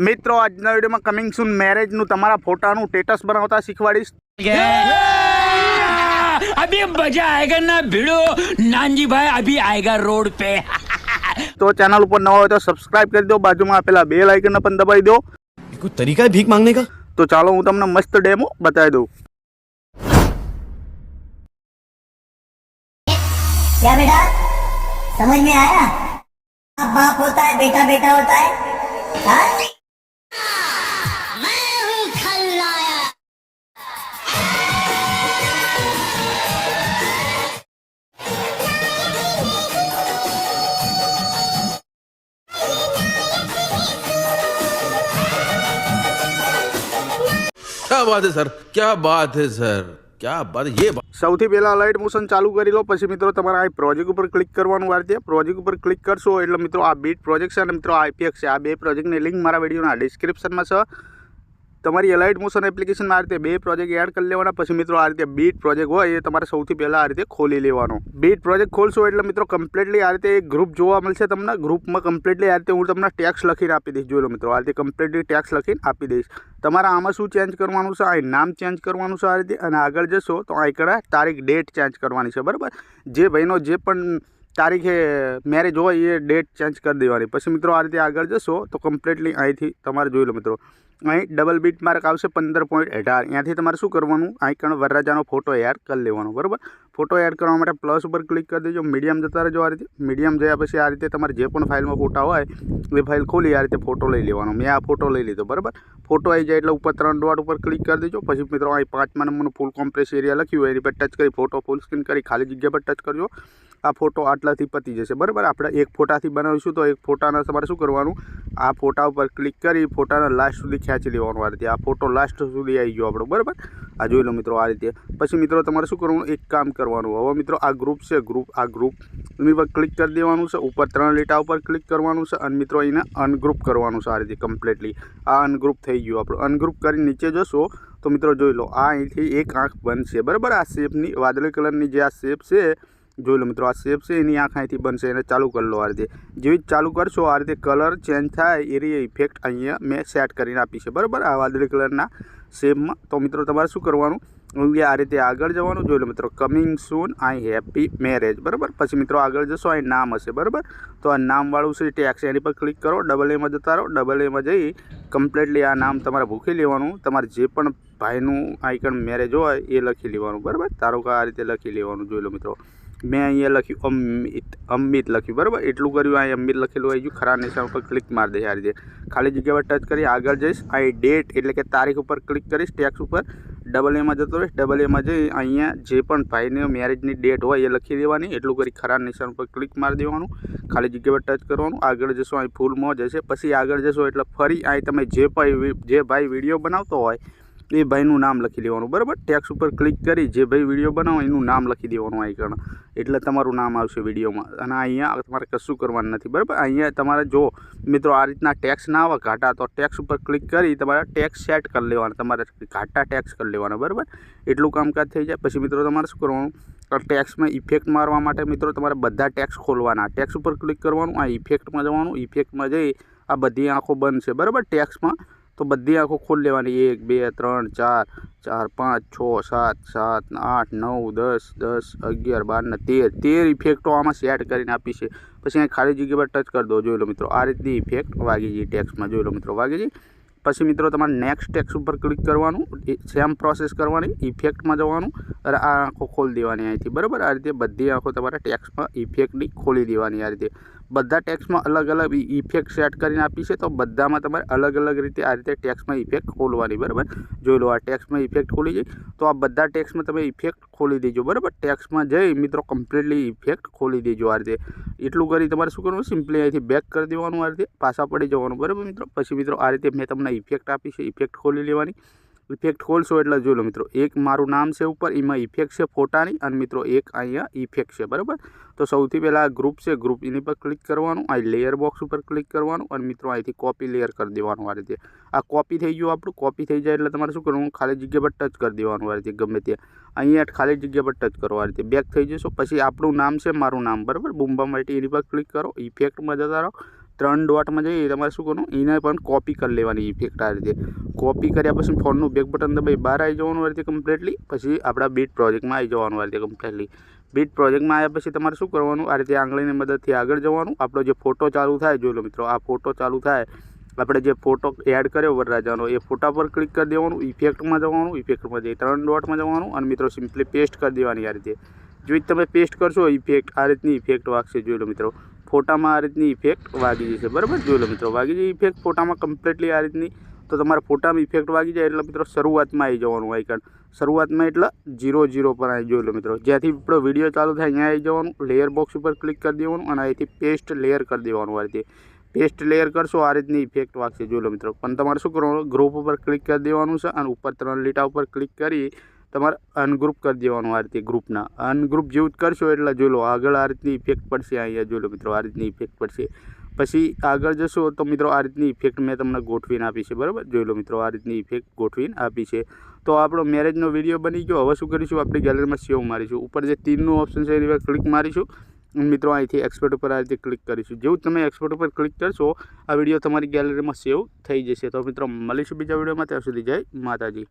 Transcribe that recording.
મિત્રો આજના વિડીયોમાં કમિંગ સૂન મેરેજનું તમારા ફોટાનું સ્ટેટસ બનાવતા શીખવાડીશ। अभी मजा आएगा ना भिड़ो नानजी भाई अभी आएगा रोड पे। तो चैनल ऊपर नवा हो तो सब्सक्राइब कर दो, बाजू में आपेला बेल आइकन पण दबाई दो। कोई तरीका है भीख मांगने का? तो चालो हूँ तमने मस्त डेमो बताई दूं। क्या बेटा समझ में आया? बाप होता है बेटा बेटा होता है। हाँ? मैं हूँ खलनायक। क्या बात है सर, क्या बात है सर, क्या बात है। ये સૌથી પહેલા લાઇટ મોશન ચાલુ કરી લો, પછી મિત્રો તમારે આ પ્રોજેક્ટ ઉપર ક્લિક કરવાનું આ રીતે। પ્રોજેક્ટ ઉપર ક્લિક કરશો એટલે મિત્રો આ બીટ પ્રોજેક્ટ છે અને મિત્રો આઈપીએક્સ છે। આ બે પ્રોજેક્ટની લિંક મારા વિડીયોના ડિસ્ક્રિપ્શનમાં છે। તમારી લાઇટ મોશન એપ્લિકેશનમાં આ રીતે બે પ્રોજેક્ટ એડ કરી લેવાના। પછી મિત્રો આ રીતે બીટ પ્રોજેક્ટ હોય એ તમારે સૌથી પહેલાં આ રીતે ખોલી લેવાનો। બીટ પ્રોજેક્ટ ખોલશો એટલે મિત્રો કમ્પ્લીટલી આ રીતે એક ગ્રુપ જોવા મળશે તમને। ગ્રુપમાં કમ્પ્લીટલી આ રીતે હું તમને ટેક્સ લખીને આપી દઈશ। જોઈ લો મિત્રો, આ રીતે કમ્પ્લીટલી ટેક્સ લખીને આપી દઈશ। તમારે આમાં શું ચેન્જ કરવાનું છે? આ નામ ચેન્જ કરવાનું છે આ રીતે, અને આગળ જશો તો આ કડા તારીખ ડેટ ચેન્જ કરવાની છે, બરાબર। જે ભાઈનો જે પણ તારીખે મેરેજ હોય એ ડેટ ચેન્જ કરી દેવાની। પછી મિત્રો આ રીતે આગળ જશો તો કમ્પ્લીટલી અહીંથી તમારે જોઈ લો મિત્રો, અહીં ડબલ બીટ માર્ક આવશે 15.18। ત્યાંથી તમારે શું કરવાનું, આઈકણ વરરાજાનો ફોટો એડ કરી લેવાનો, બરાબર। ફોટો એડ કરવા માટે પ્લસ ઉપર ક્લિક કરી દેજો। મીડિયમ જતા રહેજો આ રીતે। મીડિયમ જયા પછી આ રીતે તમારે જે પણ ફાઇલમાં ફોટા હોય એ ફાઇલ ખોલી આ રીતે ફોટો લઈ લેવાનો। મેં આ ફોટો લઈ લીધો, બરાબર। ફોટો આવી જાય એટલે ઉપર 3 ડોટ ઉપર ક્લિક કરી દેજો। પછી મિત્રો અહીં 5મા નંબરનું ફૂલ કોમ્પ્રેસ એરિયા લખ્યું હોય એની પર ટચ કરી ફોટો ફૂલ સ્ક્રીન કરી ખાલી જગ્યા પર ટચ કરજો। આ ફોટો આટલાથી પતી જશે, બરાબર। આપણે એક ફોટાથી બનાવીશું તો એક ફોટાના તમારે શું કરવાનું, આ ફોટા ઉપર ક્લિક કરી ફોટાના લાસ્ટ સુધી ખેંચી લેવાનું આ રીતે। આ ફોટો લાસ્ટ સુધી આવી ગયો આપણો, બરાબર। આ જોઈ લો મિત્રો આ રીતે। પછી મિત્રો તમારે શું કરવાનું, એક કામ કરવાનું। હવે મિત્રો આ ગ્રુપ છે, આ ગ્રુપની પર ક્લિક કરી દેવાનું છે। ઉપર 3 લીટા ઉપર ક્લિક કરવાનું છે અને મિત્રો એને અનગ્રુપ કરવાનું છે આ રીતે કમ્પ્લીટલી। આ અનગ્રુપ થઈ ગયું આપણું। અનગ્રુપ કરી નીચે જશો તો મિત્રો જોઈ લો આ અહીંથી એક આંખ બનશે, બરાબર। આ શેપની વાદળી કલરની જે આ શેપ છે જોઈ લો મિત્રો, આ શેપ છે એની આંખ અહીંથી બનશે। એને ચાલુ કરી લો આ રીતે। જેવી ચાલુ કરશો આ રીતે કલર ચેન્જ થાય એની ઇફેક્ટ અહીંયા મેં સેટ કરીને આપી છે, બરાબર। આ વાદળી કલરના શેપમાં તો મિત્રો તમારે શું કરવાનું, આ રીતે આગળ જવાનું। જોઈ લો મિત્રો, કમિંગ સૂન આઈ હેપી મેરેજ, બરાબર। પછી મિત્રો આગળ જશો અહીં નામ હશે, બરાબર। તો આ નામવાળું છે ટેક્સ, એની પર ક્લિક કરો, ડબલ એમાં જતા રહો। ડબલ એમાં જઈ કમ્પ્લીટલી આ નામ તમારે ભૂખી લેવાનું। તમારે જે પણ ભાઈનું આઈકન મેરેજ હોય એ લખી લેવાનું, બરાબર। ધારો કે આ રીતે લખી લેવાનું। જોઈ લો મિત્રો, મેં અહીંયા લખ્યું અમિત લખ્યું, બરાબર। એટલું કર્યું, અહીં અમિત લખેલું આવી ગયું। ખરા નિશાન ઉપર ક્લિક મારી દે આ રીતે। ખાલી જગ્યા પર ટચ કરી આગળ જઈશ, અહીં ડેટ એટલે કે તારીખ ઉપર ક્લિક કરીશ। ટેક્સ ઉપર ડબલ એમાં જતો રહીશ। ડબલ એમાં જઈ અહીંયા જે પણ ભાઈને મેરેજની ડેટ હોય એ લખી દેવાની। એટલું કરી ખરા નિશાન ઉપર ક્લિક મારી દેવાનું। ખાલી જગ્યા પર ટચ કરવાનું। આગળ જશો અહીં ફૂલમાં જશે। પછી આગળ જશો એટલે ફરી અહીં તમે જે ભાઈ વિડીયો બનાવતો હોય એ ભાઈનું નામ લખી લેવાનું, બરાબર। ટેક્સ ઉપર ક્લિક કરી જે ભાઈ વિડીયો બનાવો એનું નામ લખી દેવાનું આઈકણ, એટલે તમારું નામ આવશે વિડીયોમાં। અને અહીંયા તમારે કશું કરવાનું નથી, બરાબર। અહીંયા તમારે જો મિત્રો આ રીતના ટેક્સ ના આવે ઘાટા તો ટેક્સ ઉપર ક્લિક કરી તમારે ટેક્સ સેટ કરી લેવાના, તમારે ઘાટા ટેક્સ કરી લેવાના, બરાબર। એટલું કામકાજ થઈ જાય। પછી મિત્રો તમારે શું કરવાનું, ટેક્સમાં ઇફેક્ટ મારવા માટે મિત્રો તમારે બધા ટેક્સ ખોલવાના। ટેક્સ ઉપર ક્લિક કરવાનું, આ ઇફેક્ટમાં જવાનું। ઇફેક્ટમાં જઈ આ બધી આંખો બંધ છે, બરાબર। ટેક્સમાં તો બધી આંખો ખોલી લેવાની, 1 2 3 4 4 5 6 7 7 8 9 10 10 11 12 ને 13 ઇફેક્ટો આમાં સેટ કરીને આપી છે। પછી અહીં ખાલી જગ્યા પર ટચ કરી દો। જોઈ લો મિત્રો આ રીતની ઇફેક્ટ વાગી ગઈ ટેક્સમાં, જોઈ લો મિત્રો વાગી ગઈ। પછી મિત્રો તમારે નેક્સ્ટ ટેક્સ ઉપર ક્લિક કરવાનું, સેમ પ્રોસેસ કરવાની। ઇફેક્ટમાં જવાનું અને આ આંખો ખોલી દેવાની અહીંથી, બરાબર। આ રીતે બધી આંખો તમારે ટેક્સમાં ઇફેક્ટની ખોલી દેવાની આ રીતે। બધા ટેક્સમાં અલગ અલગ ઇફેક્ટ સેટ કરીને આપી છે, તો બધામાં તમારે અલગ અલગ રીતે આ રીતે ટેક્સમાં ઇફેક્ટ ખોલવાની, બરાબર। જોઈ લો આ ટેક્સમાં ઇફેક્ટ ખોલી જાય તો આ બધા ટેક્સમાં તમે ઇફેક્ટ ખોલી દેજો, બરાબર। ટેક્સમાં જઈ મિત્રો કમ્પ્લીટલી ઇફેક્ટ ખોલી દેજો આ રીતે। એટલું કરી તમારે શું કરવાનું, સિમ્પલી અહીંથી બેક કરી દેવાનું આ રીતે, પાછા પડી જવાનું, બરાબર મિત્રો। પછી મિત્રો આ રીતે મેં તમને ઇફેક્ટ આપી છે, ઇફેક્ટ ખોલી લેવાની। ઇફેક્ટ ખોલશો એટલે જોઈ લો મિત્રો, એક મારું નામ છે ઉપર, એમાં ઇફેક્ટ છે ફોટાની, અને મિત્રો એક અહીંયા ઇફેક્ટ છે, બરાબર। તો સૌથી પહેલાં આ ગ્રુપ છે, ગ્રુપ એની પર ક્લિક કરવાનું। અહીં લેયર બોક્સ ઉપર ક્લિક કરવાનું અને મિત્રો અહીંથી કોપી લેયર કરી દેવાનું આ રીતે। આ કોપી થઈ ગયું આપણું। કોપી થઈ જાય એટલે તમારે શું કરવાનું, ખાલી જગ્યા પર ટચ કરી દેવાનું આ રીતે ગમે ત્યાં। અહીંયા ખાલી જગ્યા પર ટચ કરો આ રીતે, બેક થઈ જશો। પછી આપણું નામ છે, મારું નામ, બરાબર। બુમ્બા માટી એની પર ક્લિક કરો, ઇફેક્ટમાં જતા રહો। 3 ડોટમાં જઈ તમારે શું કરવાનું, એને પણ કોપી કરી લેવાની ઇફેક્ટ. આ રીતે કોપી કર્યા પછી ફોનનું બેક બટન દબાઈ બહાર આવી જવાનું આ રીતે કમ્પ્લીટલી. પછી આપણા બીટ પ્રોજેક્ટમાં આવી જવાનું આ રીતે કમ્પ્લીટલી. બીટ પ્રોજેક્ટમાં આવ્યા પછી તમારે શું કરવાનું, આ રીતે આંગળીની મદદથી આગળ જવાનું. આપણો જે ફોટો ચાલુ થાય, જોઈ લો મિત્રો, આ ફોટો ચાલુ થાય, આપણે જે ફોટો એડ કર્યો વરરાજાનો એ ફોટા પર ક્લિક કરી દેવાનું. ઇફેક્ટમાં જવાનું, ઇફેક્ટમાં જઈ 3 ડોટમાં જવાનું અને મિત્રો સિમ્પલી પેસ્ટ કરી દેવાની. આ રીતે જોઈ તમે પેસ્ટ કરશો ઇફેક્ટ આ રીતની ઇફેક્ટ વાગશે. જોઈ લો મિત્રો, ફોટામાં આ રીતની ઇફેક્ટ વાગી જશે. બરાબર, જોઈ લો મિત્રો, વાગી જાય ઇફેક્ટ ફોટામાં કમ્પ્લીટલી આ રીતની. તો તમારા ફોટામાં ઇફેક્ટ વાગી જાય એટલે મિત્રો શરૂઆતમાં આવી જવાનું આઇકન. શરૂઆતમાં એટલે 0 પર આવી. જોઈ લો મિત્રો, જ્યાંથી આપણો વિડીયો ચાલુ થાય અહીંયા આવી જવાનું. લેયર બોક્સ ઉપર ક્લિક કરી દેવાનું અને અહીંથી પેસ્ટ લેયર કરી દેવાનું. આ રીતે પેસ્ટ લેયર કરશો આ રીતની ઇફેક્ટ વાગશે. જોઈ લો મિત્રો, પણ તમારે શું કરવાનું, ગ્રુપ ઉપર ક્લિક કરી દેવાનું છે અને ઉપર 3 લીટા ઉપર ક્લિક કરી તમારે અનગ્રુપ કરી દેવાનું. આ રીતે ગ્રુપના અનગ્રુપ જેવું જ કરશો એટલે જોઈ લો આગળ આ રીતની ઇફેક્ટ પડશે. અહીંયા જોઈ લો મિત્રો, આ રીતની ઇફેક્ટ પડશે. પછી આગળ જશો તો મિત્રો આ રીતની ઇફેક્ટ મેં તમને ગોઠવીને આપી છે. બરાબર, જોઈ લો મિત્રો, આ રીતની ઇફેક્ટ ગોઠવીને આપી છે. તો આપણો મેરેજનો વિડીયો બની ગયો. હવે શું કરીશું, આપણી ગેલેરીમાં સેવ મારીશું. ઉપર જે તીરનું ઓપ્શન છે એની પર ક્લિક મારીશું મિત્રો. અહીંથી એક્સપોર્ટ ઉપર આ રીતે ક્લિક કરીશું. જેવું તમે એક્સપોર્ટ ઉપર ક્લિક કરશો આ વિડીયો તમારી ગેલેરીમાં સેવ થઈ જશે. તો મિત્રો મળીશું બીજા વિડીયોમાં. ત્યાં સુધી જય માતાજી.